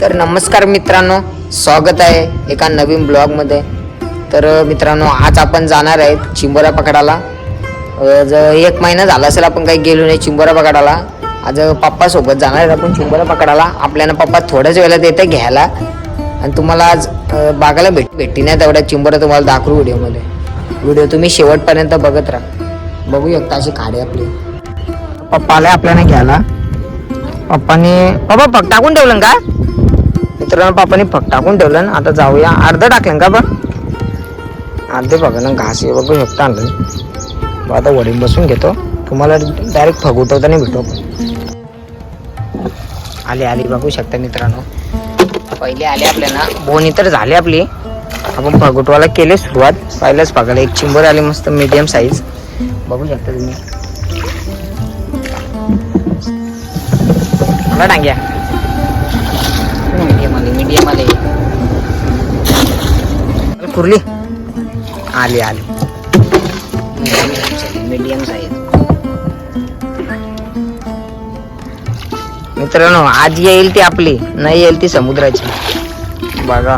तर नमस्कार मित्रांनो, स्वागत आहे एका नवीन ब्लॉगमध्ये. तर मित्रांनो, आज आपण जाणार आहेत चिंबोरा पकडायला. एक महिना झाला असेल आपण काही गेलो नाही चिंबोरा पकडायला. आज पप्पा सोबत जाणार आहेत आपण चिंबोरा पकडायला. आपल्याला पप्पा थोड्याच वेळात येते घ्यायला आणि तुम्हाला आज बागायला भेटती नाही तेवढ्या चिंबोरा तुम्हाला दाखवू व्हिडिओमध्ये. व्हिडिओ तुम्ही शेवटपर्यंत बघत राहा. बघू शकता अशी खाडी आपली. पप्पा आले आपल्याला घ्यायला. पप्पा फक टाकून ठेवलं का मित्रांनो? पप्पाने फक टाकून ठेवलं. आता जाऊया. अर्ध टाकलं का बघ, अर्धे बघा ना. घास बघू शकता आणलं. आता वडील बसून घेतो. तुम्हाला डायरेक्ट फग उठवताना भेटू. आले आली बघू शकता मित्रांनो. पहिले आले आपल्याला बोनी तर झाली आपली. आपण फग उठवायला केले सुरुवात. पहिल्याच फगाला एक चिंबर आली मस्त मीडियम साईज. बघू शकता तुम्ही. मला टांग्या मीडियम आले कुर्ली आली आली मीडियम साईज. मित्रांनो, आज येईल ती आपली, नाही येईल ती समुद्राची. बघा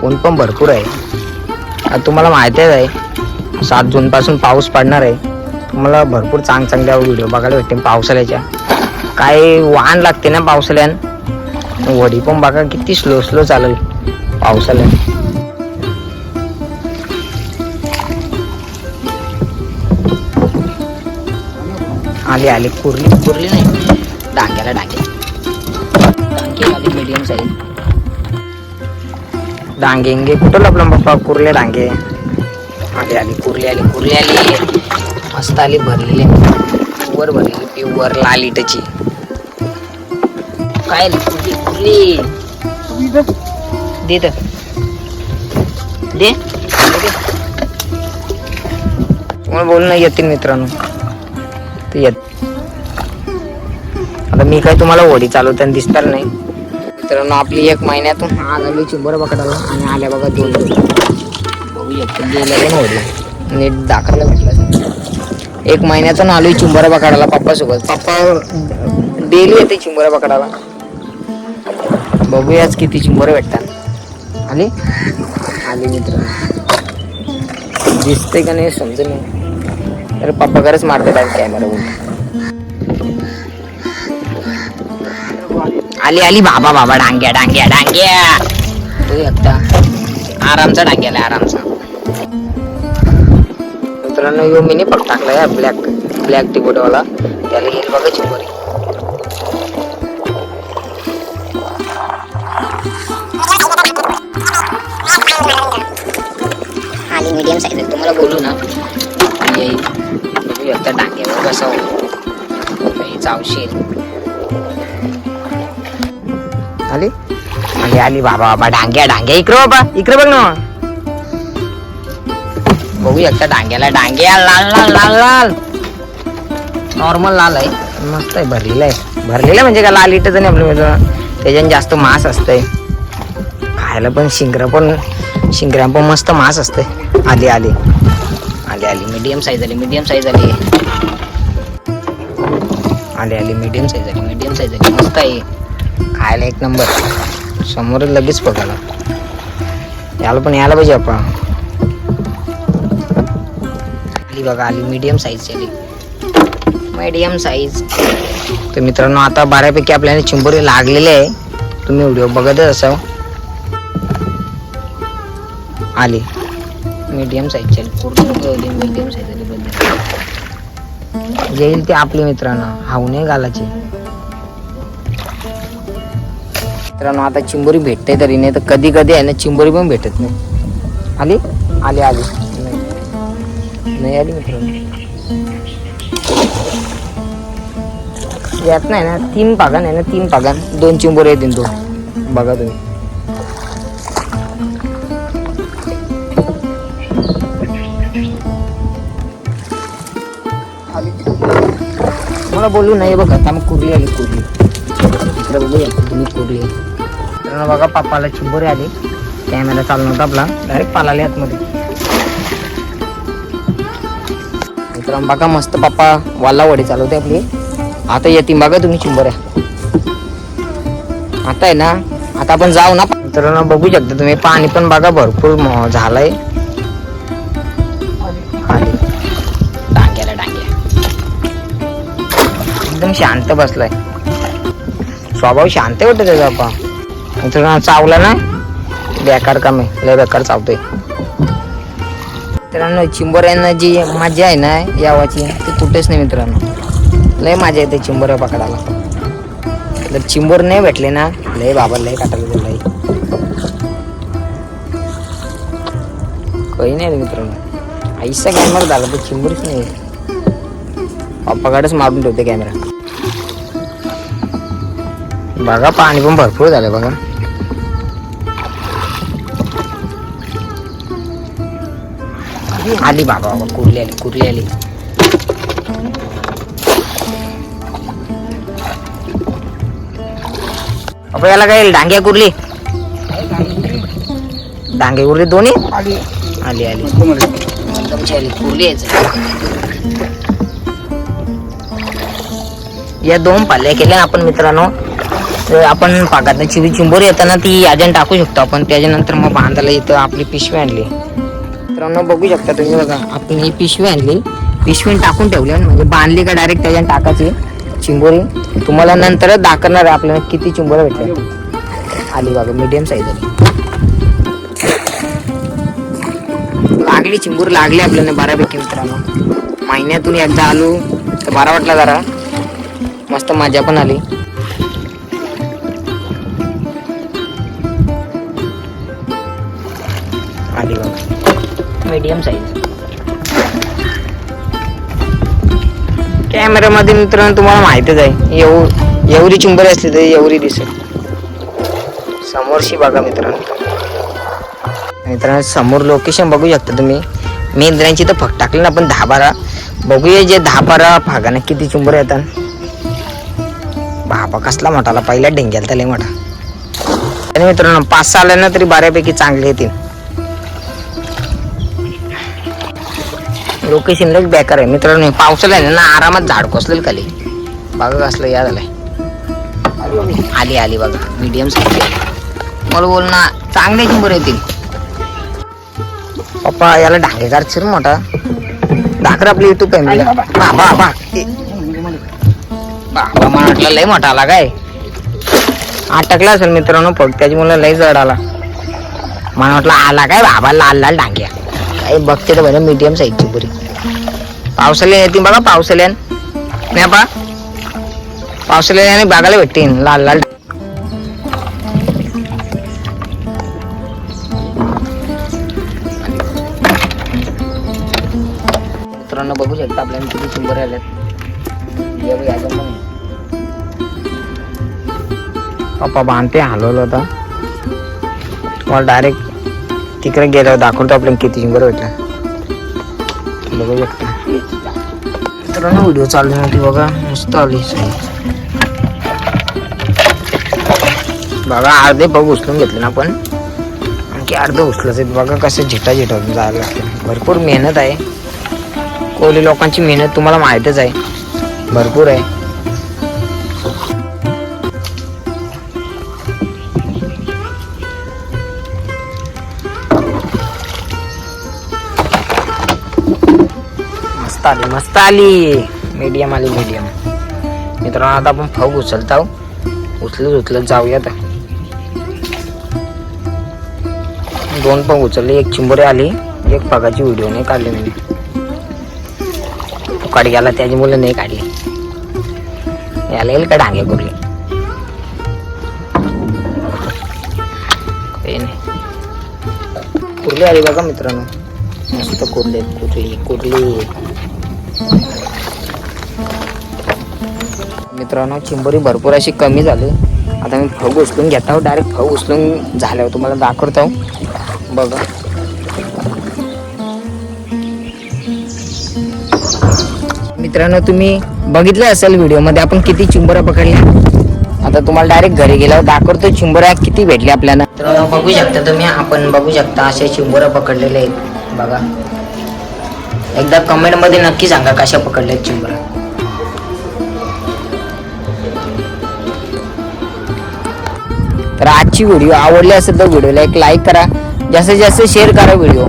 ऊन पण भरपूर आहे. आता तुम्हाला माहितीच आहे 7 जून पासून पाऊस पडणार आहे. तुम्हाला भरपूर चांगल्या व्हिडिओ बघायला भेटते पावसाळ्याच्या. काय वाहन लागते ना पावसाळ्यान. वडी पण बघा किती स्लो चालेल पावसाळ्यात. आली कुर्ली नाही डांग्याला डांगे आली मीडियम साईज. डांगे कुठं लपलं पप्पा? कुर्ले डांगे आली कुर्ली आली मस्त आली. भरलेली वर भरलेली प्युअर लाल इटाची. काय कुर्ली दे तुम्हाला बोलणं येतील मित्रांनो ते येत. आता मी काय तुम्हाला होडी चालवताना दिसणार नाही मित्रांनो. आपली 1 महिन्यातून आली चिंबोरा पकडायला आणि आल्या बघा 2 बघू शकतो. गेल्या होडी नीट दाखवला भेटला. 1 महिन्यातून आलोय चिंबोरा पकडायला पप्पा सोबत. पप्पा डेली येते चिंबोरा पकडायला. बघूयाच किती चिंबोरे भेटतात. आली मित्रांनो. दिसते का नाही समजून नाही. तर पप्पा खरंच मारते टाइम कॅमेरा बघून. आली बाबा डांग्या तू एकटा आरामचा डांग्याला आरामचा. मित्रांनो, यो मिनी पक टाकलाय ब्लॅक टिकोटवाला. त्याला येईल बघा चिंबोरी. आली मीडियम साईज. तुम्हाला बोलू ना येईल. बघू एकदा डांग्यावर बसाव चावशील. आली बाबा डांग्या इकडे बघ ना. बघू एकदा डांग्या लाल नॉर्मल लाल आहे. मस्त आहे. भरलेला म्हणजे का लाल इटच नाही आपल्या. त्याच्याने जास्त मांस असतंय खायला. पण शिंगऱ्या पण मस्त मांस असते. आली मीडियम साईज आली. मीडियम साईज आली मस्त आहे. खायला 1 नंबर. समोर लगेच बघायला याला पाहिजे आपण. आली मीडियम साईज. तर मित्रांनो, आता बऱ्यापैकी आपल्याला चिंबोरी लागलेले आहे. तुम्ही व्हिडिओ बघतच असाल. आली मीडियम साईज मीडियम साईज येईल ते आपली मित्रांनो. हाऊ नाही घालायची मित्रांनो. आता चिंबोरी भेटते तरी, नाही तर कधी आहे ना चिंबोरी पण भेटत नाही. आली नाही आली मित्रांनो. यात नाही ना 3 पागान आहे ना. 3 पागान 2 चिंबोरी येतील. तो बघा तुम्ही. मला बोलू नाही बघा. आता मग कुर्ली आली इकडे बघूया तुम्ही कुर्ली. तर बघा पप्पाला चिंबोरी आली. कॅमेरा चालू नव्हता आपला. डायरेक्ट पालाले आतमध्ये. मित्रांनो बघा मस्त पप्पा वाला वडी चालवते आपली. आता येते बघा तुम्ही चिंबोऱ्या. आता आहे ना, आता आपण जाऊ ना. मित्रांनो बघू शकता तुम्ही, पाणी पण बघा भरपूर झालंय खाली. डांग्याला डांग्या एकदम शांत बसलाय, स्वभाव शांत वाटत त्याचा. बाप्पा मित्रांनो चावला ना, बेकार काम आहे, लय बेकार चावतोय. मित्रांनो चिंबोऱ्यांना जी मजा आहे ना यावाची ती कुठेच नाही मित्रांनो. लय मजा येते चिंबोऱ्या पकडायला. जर चिंबोर नाही भेटले ना, लय बाबा लय काटायला लय काही नाही मित्रांनो. आईचा कॅमेरा झाला तर चिंबोरीच नाही, पप्पाकडेच मारून ठेवते कॅमेरा. बघा पाणी पण भरपूर झालं बघा. आली बाबा बाबा, कुर्ली आली कुर्ली आली. बाबा याला काय डांग्या कुर्ली, डांगे कुर्ली दोन्ही आली आली आली कुर्ली यायचं. या दोन पाल्या केल्या आपण मित्रांनो. आपण पाकात चिंबोरी येताना ती याजन टाकू शकतो आपण. त्याच्यानंतर मग बांधायला इथं आपली पिशवी आणली मित्रांनो. बघू शकता तुम्ही बघा, आपण ही पिशवी आणली, पिशवी टाकून ठेवली म्हणजे बांधली का डायरेक्ट त्याच्यात टाकायची चिंबोरी. तुम्हाला नंतरच दाखवणार आहे आपल्याला किती चिंबोऱ्या भेटल्या. आली बघा मीडियम साईज आली, लागली चिंबोर लागली आपल्याला बऱ्यापैकी मित्रांनो. महिन्यातून एकदा आलो तर बरा वाटला, जरा मस्त मजा पण आली. आली बघा मीडियम साईज. कॅमेरामध्ये मित्रांनो तुम्हाला माहितच आहे, एवढी चिंबोरी असली तरी एवढी दिसेल. समोरशी बघा मित्रांनो. मित्रांनो समोर लोकेशन बघू शकता तुम्ही. मी इंद्रांची तर फक टाकली ना आपण 10-12. बघूया जे 10-12 भागाने किती चिंबोऱ्या येतात. बाबा कसला मोठाला, पहिला डेंग्याला तर लय मोठा. आणि मित्रांनो 5-6 आल्या ना तरी बऱ्यापैकी चांगले येतील. लोकेशन लय बेकार आहे मित्रांनो. पावसाला आहे ना आरामात झाड कोसलेल खाली. बघा कसलं या झालंय. आली आली बघा मीडियम साईज. मला बोल ना चांगले चिंबोरे येतील. पप्पा याला डांगेकार चिर मोठा दाखर आपली युट्यूब फॅमिली. बाबा बाबा बाबा मला वाटलं लय मोठा आला काय, अटकला असेल मित्रांनो फक्त त्याची मुलं लय जड आला. मला वाटलं आला काय बाबा लाल लाल डांग्या काय. बघते तर बरं मीडियम साईजची पुरी. पावसाळ्यात येतील बघा, पावसाळ्यान नाही बा, पावसाळ्याने बघायला भेटते लाल लाल. मित्रांनो बघू शकता आपल्याला किती चिंबोऱ्या आल्यात. पप्पा बांधते हलवलं होता, तुम्हाला डायरेक्ट तिकडे गेल्यावर दाखवतो आपल्याला किती चिंबोऱ्या भेटल्या. बघू शकता मित्रांनो व्हिडिओ चालू नव्हती बघा, मस्त आली बघा. अर्धे बघ उचलून घेतले ना आपण, आणखी अर्धे उचलच बघा कसं झिटा झिटावून जायला लागते. भरपूर मेहनत आहे, कोळी लोकांची मेहनत तुम्हाला माहितच आहे, भरपूर आहे. मस्त आली मस्त आली, मीडियम आली मीडियम. मित्रांनो आता आपण फग उचलत आहोत, उचलत जाऊया. आता 2 पण उचलले, 1 चिंबोरी आली, 1 फगाची व्हिडिओ नाही काढली मी. फुकाट गेला त्याची मुलं नाही काढली. याला येईल का डांगे कुर्ली काही नाही. कुर्ली आली बघा मित्रांनो, मस्त कुर्ली कुर्ली कुर्ली. मित्रांनो चिंबोरी भरपूर अशी कमी झाली. आता मी फग उचलून घेत आहोत, डायरेक्ट फग उचलून झाल्यावर तुम्हाला दाखवतो बघा. मित्रांनो तुम्ही बघितलं असेल व्हिडिओमध्ये आपण किती चिंबोऱ्या पकडल्या. आता तुम्हाला डायरेक्ट घरी गेल्यावर दाखवतो चिंबोऱ्या किती भेटल्या आपल्याला. मित्रांनो बघू शकता तुम्ही, आपण बघू शकता अशा चिंबोऱ्या पकडलेल्या आहेत बघा. एकदा कमेंट मध्ये नक्की सांगा कशा पकडल्या चिंबोऱ्या. तर आजची व्हिडिओ आवडली असेल तर व्हिडिओला एक लाईक करा, जास्तीत जास्त शेअर करा व्हिडिओ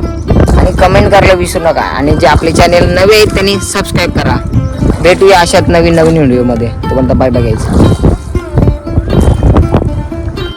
आणि कमेंट करायला विसरू नका. आणि जे आपले चॅनल नवे आहेत त्यांनी सबस्क्राईब करा. भेटूया अशात नवीन व्हिडिओमध्ये. तोपर्यंत बाय बघायचं.